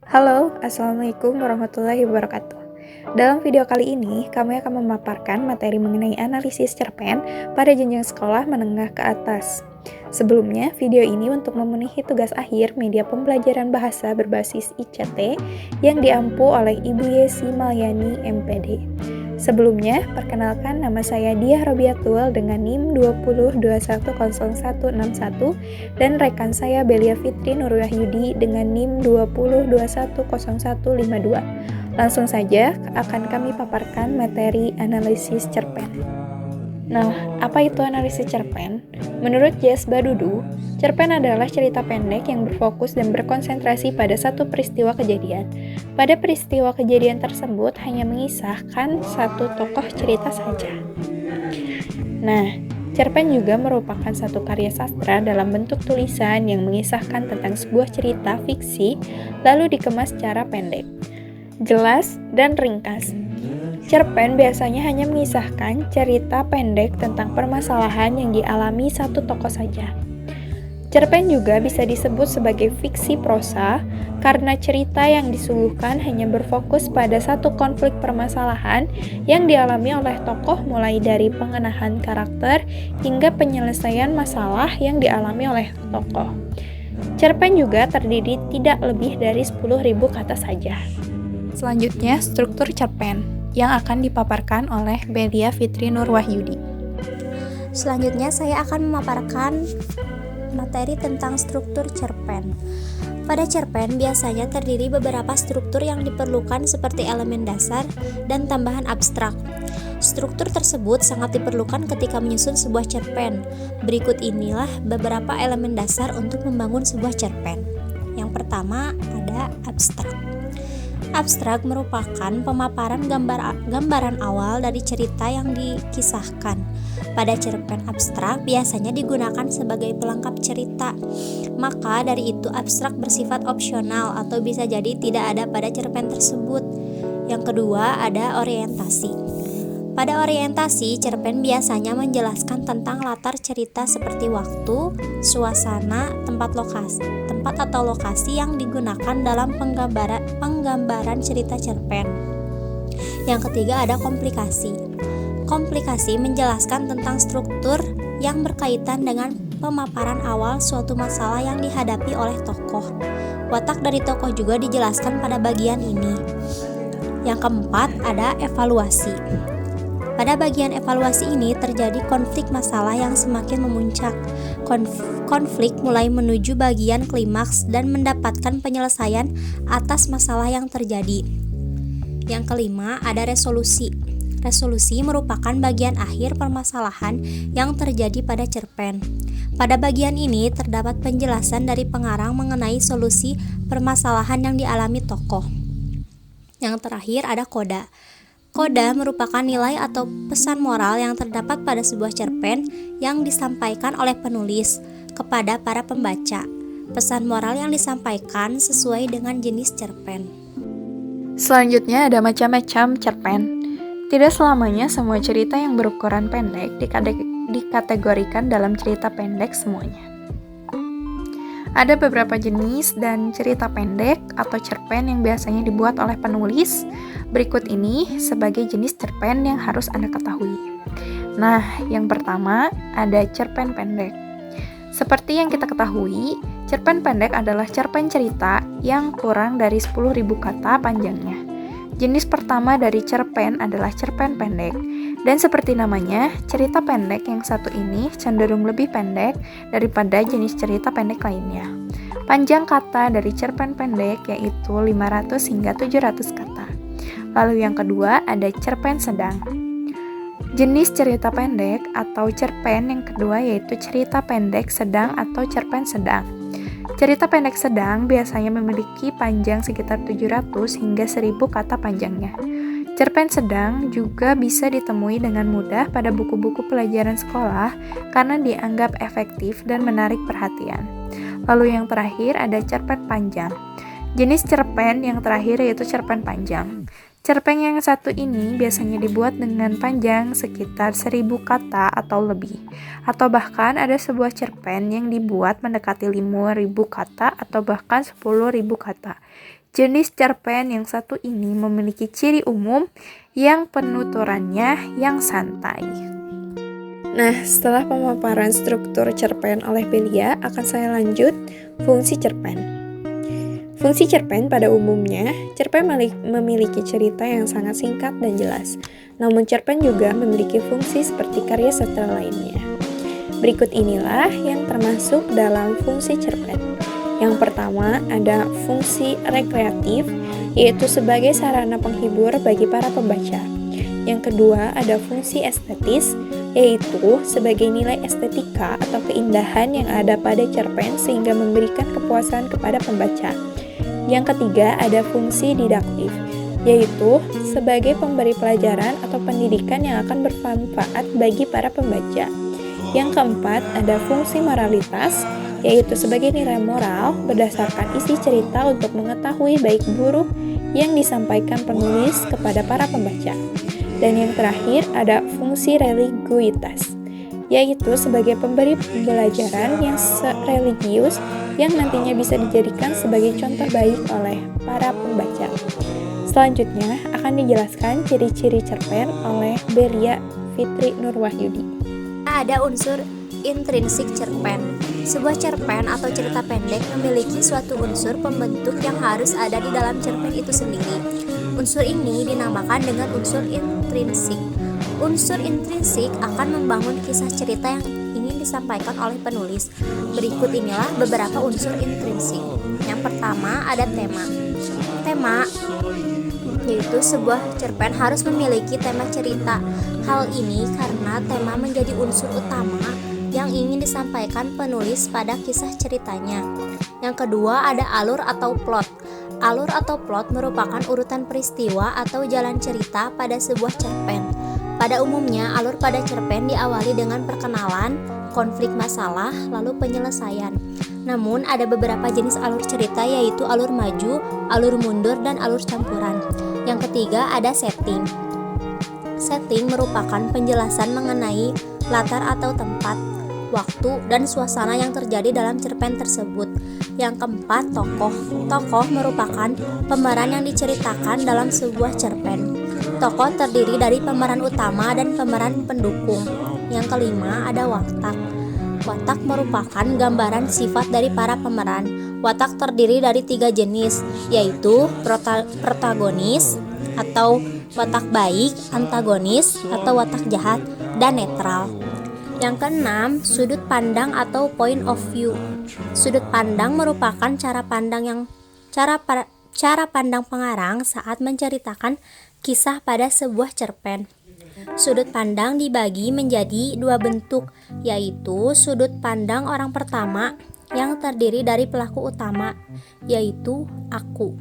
Halo, Assalamualaikum warahmatullahi wabarakatuh. Dalam video kali ini, kami akan memaparkan materi mengenai analisis cerpen pada jenjang sekolah menengah ke atas. Sebelumnya, video ini untuk memenuhi tugas akhir media pembelajaran bahasa berbasis ICT yang diampu oleh Ibu Yesi Malyani, MPD. Sebelumnya, perkenalkan nama saya Diah Robiatul dengan NIM 20210161 dan rekan saya Belia Fitri Nurwahyudi dengan NIM 20210152. Langsung saja akan kami paparkan materi analisis cerpen. Nah, apa itu analisis cerpen? Menurut Jes Badudu, cerpen adalah cerita pendek yang berfokus dan berkonsentrasi pada satu peristiwa kejadian. Pada peristiwa kejadian tersebut hanya mengisahkan satu tokoh cerita saja. Nah, cerpen juga merupakan satu karya sastra dalam bentuk tulisan yang mengisahkan tentang sebuah cerita fiksi lalu dikemas secara pendek, jelas, dan ringkas. Cerpen biasanya hanya mengisahkan cerita pendek tentang permasalahan yang dialami satu tokoh saja. Cerpen juga bisa disebut sebagai fiksi prosa karena cerita yang disuguhkan hanya berfokus pada satu konflik permasalahan yang dialami oleh tokoh mulai dari pengenahan karakter hingga penyelesaian masalah yang dialami oleh tokoh. Cerpen juga terdiri tidak lebih dari 10.000 kata saja. Selanjutnya, struktur cerpen yang akan dipaparkan oleh Belia Fitri Nurwahyudi. Selanjutnya saya akan memaparkan materi tentang struktur cerpen. Pada cerpen biasanya terdiri beberapa struktur yang diperlukan seperti elemen dasar dan tambahan abstrak. Struktur tersebut sangat diperlukan ketika menyusun sebuah cerpen. Berikut inilah beberapa elemen dasar untuk membangun sebuah cerpen. Yang pertama ada abstrak. Abstrak merupakan pemaparan gambaran awal dari cerita yang dikisahkan. Pada cerpen abstrak biasanya digunakan sebagai pelengkap cerita. Maka dari itu abstrak bersifat opsional atau bisa jadi tidak ada pada cerpen tersebut. Yang kedua ada orientasi. Pada orientasi, cerpen biasanya menjelaskan tentang latar cerita seperti waktu, suasana, tempat atau lokasi yang digunakan dalam penggambaran cerita cerpen. Yang ketiga ada komplikasi. Komplikasi menjelaskan tentang struktur yang berkaitan dengan pemaparan awal suatu masalah yang dihadapi oleh tokoh. Watak dari tokoh juga dijelaskan pada bagian ini. Yang keempat ada evaluasi. Pada bagian evaluasi ini terjadi konflik masalah yang semakin memuncak. Konflik mulai menuju bagian klimaks dan mendapatkan penyelesaian atas masalah yang terjadi. Yang kelima ada resolusi. Resolusi merupakan bagian akhir permasalahan yang terjadi pada cerpen. Pada bagian ini terdapat penjelasan dari pengarang mengenai solusi permasalahan yang dialami tokoh. Yang terakhir ada koda. Koda merupakan nilai atau pesan moral yang terdapat pada sebuah cerpen yang disampaikan oleh penulis kepada para pembaca. Pesan moral yang disampaikan sesuai dengan jenis cerpen. Selanjutnya ada macam-macam cerpen. Tidak selamanya semua cerita yang berukuran pendek dikategorikan dalam cerita pendek semuanya. Ada beberapa jenis dan cerita pendek atau cerpen yang biasanya dibuat oleh penulis. Berikut ini sebagai jenis cerpen yang harus Anda ketahui. Nah, yang pertama ada cerpen pendek. Seperti yang kita ketahui, cerpen pendek adalah cerpen cerita yang kurang dari 10.000 kata panjangnya. Jenis pertama dari cerpen adalah cerpen pendek. Dan seperti namanya, cerita pendek yang satu ini cenderung lebih pendek daripada jenis cerita pendek lainnya. Panjang kata dari cerpen pendek yaitu 500 hingga 700 kata. Lalu yang kedua ada cerpen sedang. Jenis cerita pendek atau cerpen yang kedua yaitu cerita pendek sedang atau cerpen sedang. Cerita pendek sedang biasanya memiliki panjang sekitar 700 hingga 1000 kata panjangnya. Cerpen sedang juga bisa ditemui dengan mudah pada buku-buku pelajaran sekolah karena dianggap efektif dan menarik perhatian. Lalu yang terakhir ada cerpen panjang. Jenis cerpen yang terakhir yaitu cerpen panjang. Cerpen yang satu ini biasanya dibuat dengan panjang sekitar 1000 kata atau lebih. Atau bahkan ada sebuah cerpen yang dibuat mendekati 5000 kata atau bahkan 10.000 kata. Jenis cerpen yang satu ini memiliki ciri umum yang penuturannya yang santai. Nah, setelah pemaparan struktur cerpen oleh Belia, akan saya lanjut fungsi cerpen. Fungsi cerpen pada umumnya, cerpen memiliki cerita yang sangat singkat dan jelas. Namun cerpen juga memiliki fungsi seperti karya sastra lainnya. Berikut inilah yang termasuk dalam fungsi cerpen. Yang pertama ada fungsi rekreatif, yaitu sebagai sarana penghibur bagi para pembaca. Yang kedua ada fungsi estetis, yaitu sebagai nilai estetika atau keindahan yang ada pada cerpen sehingga memberikan kepuasan kepada pembaca. Yang ketiga ada fungsi didaktif, yaitu sebagai pemberi pelajaran atau pendidikan yang akan bermanfaat bagi para pembaca. Yang keempat ada fungsi moralitas, yaitu sebagai nilai moral berdasarkan isi cerita untuk mengetahui baik buruk yang disampaikan penulis kepada para pembaca. Dan yang terakhir ada fungsi religiusitas, yaitu sebagai pemberi pembelajaran yang religius yang nantinya bisa dijadikan sebagai contoh baik oleh para pembaca. Selanjutnya akan dijelaskan ciri-ciri cerpen oleh Belia Fitri Nurwahyudi. Ada unsur intrinsik cerpen. Sebuah cerpen atau cerita pendek memiliki suatu unsur pembentuk yang harus ada di dalam cerpen itu sendiri. Unsur ini dinamakan dengan unsur intrinsik. Unsur intrinsik akan membangun kisah cerita yang ingin disampaikan oleh penulis. Berikut inilah beberapa unsur intrinsik. Yang pertama ada tema. Tema yaitu sebuah cerpen harus memiliki tema cerita. Hal ini karena tema menjadi unsur utama yang ingin disampaikan penulis pada kisah ceritanya. Yang kedua ada alur atau plot. Alur atau plot merupakan urutan peristiwa atau jalan cerita pada sebuah cerpen. Pada umumnya, alur pada cerpen diawali dengan perkenalan, konflik masalah, lalu penyelesaian. Namun, ada beberapa jenis alur cerita yaitu alur maju, alur mundur, dan alur campuran. Yang ketiga ada setting. Setting merupakan penjelasan mengenai latar atau tempat, waktu, dan suasana yang terjadi dalam cerpen tersebut. Yang keempat, tokoh. Tokoh merupakan pemeran yang diceritakan dalam sebuah cerpen. Tokoh terdiri dari pemeran utama dan pemeran pendukung. Yang kelima ada watak. Watak merupakan gambaran sifat dari para pemeran. Watak terdiri dari 3 jenis, yaitu protagonis atau watak baik, antagonis atau watak jahat, dan netral. Yang keenam, sudut pandang atau point of view. Sudut pandang merupakan cara pandang pengarang saat menceritakan kisah pada sebuah cerpen. Sudut pandang dibagi menjadi 2 bentuk, yaitu sudut pandang orang pertama yang terdiri dari pelaku utama, yaitu aku,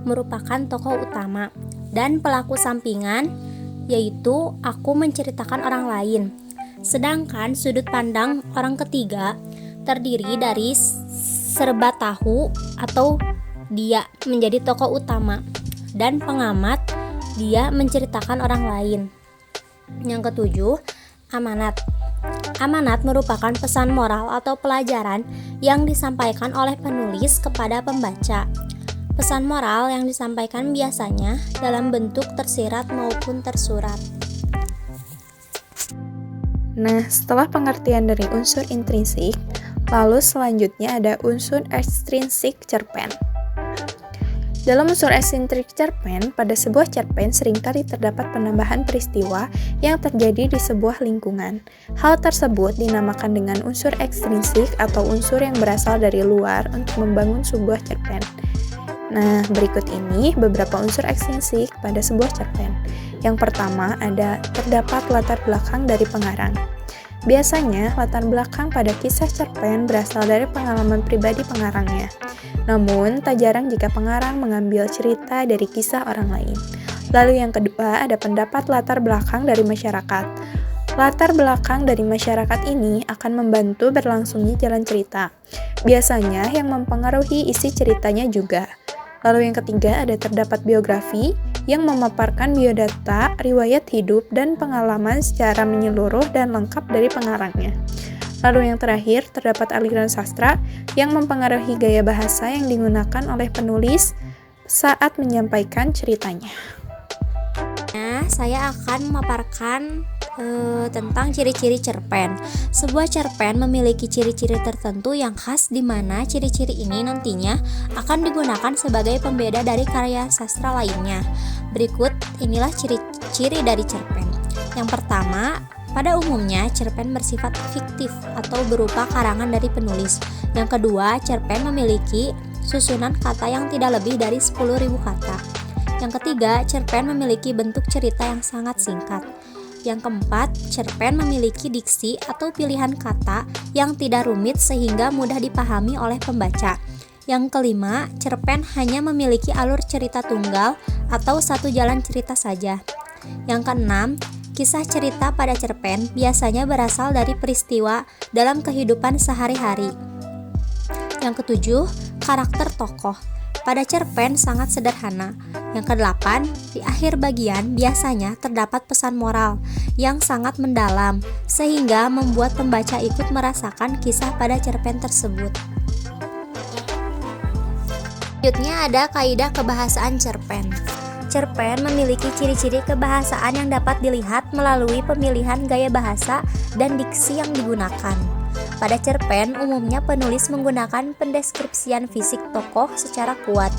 merupakan tokoh utama, dan pelaku sampingan, yaitu aku menceritakan orang lain. Sedangkan sudut pandang orang ketiga terdiri dari serba tahu atau dia menjadi tokoh utama, dan pengamat, dia menceritakan orang lain. Yang ketujuh, amanat. Amanat merupakan pesan moral atau pelajaran yang disampaikan oleh penulis kepada pembaca. Pesan moral yang disampaikan biasanya dalam bentuk tersirat maupun tersurat. Nah, setelah pengertian dari unsur intrinsik, lalu selanjutnya ada unsur ekstrinsik cerpen. Dalam unsur ekstrinsik cerpen, pada sebuah cerpen seringkali terdapat penambahan peristiwa yang terjadi di sebuah lingkungan. Hal tersebut dinamakan dengan unsur ekstrinsik atau unsur yang berasal dari luar untuk membangun sebuah cerpen. Nah, berikut ini beberapa unsur ekstrinsik pada sebuah cerpen. Yang pertama ada terdapat latar belakang dari pengarang. Biasanya, latar belakang pada kisah cerpen berasal dari pengalaman pribadi pengarangnya. Namun, tak jarang jika pengarang mengambil cerita dari kisah orang lain. Lalu yang kedua, ada pendapat latar belakang dari masyarakat. Latar belakang dari masyarakat ini akan membantu berlangsungnya jalan cerita. Biasanya, yang mempengaruhi isi ceritanya juga. Lalu yang ketiga, ada terdapat biografi, yang memaparkan biodata, riwayat hidup, dan pengalaman secara menyeluruh dan lengkap dari pengarangnya. Lalu yang terakhir, terdapat aliran sastra yang mempengaruhi gaya bahasa yang digunakan oleh penulis saat menyampaikan ceritanya. Nah, saya akan memaparkan tentang ciri-ciri cerpen. Sebuah cerpen memiliki ciri-ciri tertentu yang khas di mana ciri-ciri ini nantinya akan digunakan sebagai pembeda dari karya sastra lainnya. Berikut inilah ciri-ciri dari cerpen. Yang pertama, pada umumnya cerpen bersifat fiktif atau berupa karangan dari penulis. Yang kedua, cerpen memiliki susunan kata yang tidak lebih dari 10.000 kata. Yang ketiga, cerpen memiliki bentuk cerita yang sangat singkat. Yang keempat, cerpen memiliki diksi atau pilihan kata yang tidak rumit sehingga mudah dipahami oleh pembaca. Yang kelima, cerpen hanya memiliki alur cerita tunggal atau satu jalan cerita saja. Yang keenam, kisah cerita pada cerpen biasanya berasal dari peristiwa dalam kehidupan sehari-hari. Yang ketujuh, karakter tokoh. Pada cerpen sangat sederhana. Yang kedelapan, di akhir bagian biasanya terdapat pesan moral yang sangat mendalam sehingga membuat pembaca ikut merasakan kisah pada cerpen tersebut. Selanjutnya ada kaidah kebahasaan cerpen. Cerpen memiliki ciri-ciri kebahasaan yang dapat dilihat melalui pemilihan gaya bahasa dan diksi yang digunakan. Pada cerpen, umumnya penulis menggunakan pendeskripsian fisik tokoh secara kuat.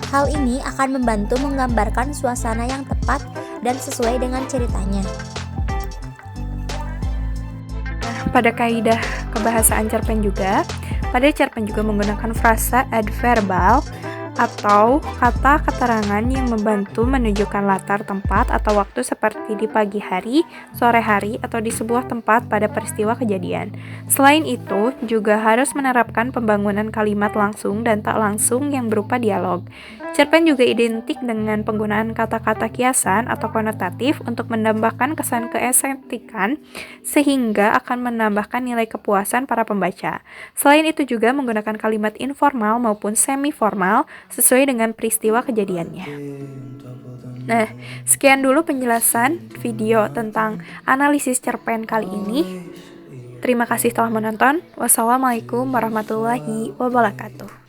Hal ini akan membantu menggambarkan suasana yang tepat dan sesuai dengan ceritanya. Pada kaidah kebahasaan cerpen juga, pada cerpen juga menggunakan frasa adverbal atau kata keterangan yang membantu menunjukkan latar tempat atau waktu seperti di pagi hari, sore hari, atau di sebuah tempat pada peristiwa kejadian. Selain itu, juga harus menerapkan pembangunan kalimat langsung dan tak langsung yang berupa dialog. Cerpen juga identik dengan penggunaan kata-kata kiasan atau konotatif untuk menambahkan kesan keestetikan sehingga akan menambahkan nilai kepuasan para pembaca. Selain itu juga menggunakan kalimat informal maupun semi-formal sesuai dengan peristiwa kejadiannya. Nah, sekian dulu penjelasan video tentang analisis cerpen kali ini. Terima kasih telah menonton. Wassalamualaikum warahmatullahi wabarakatuh.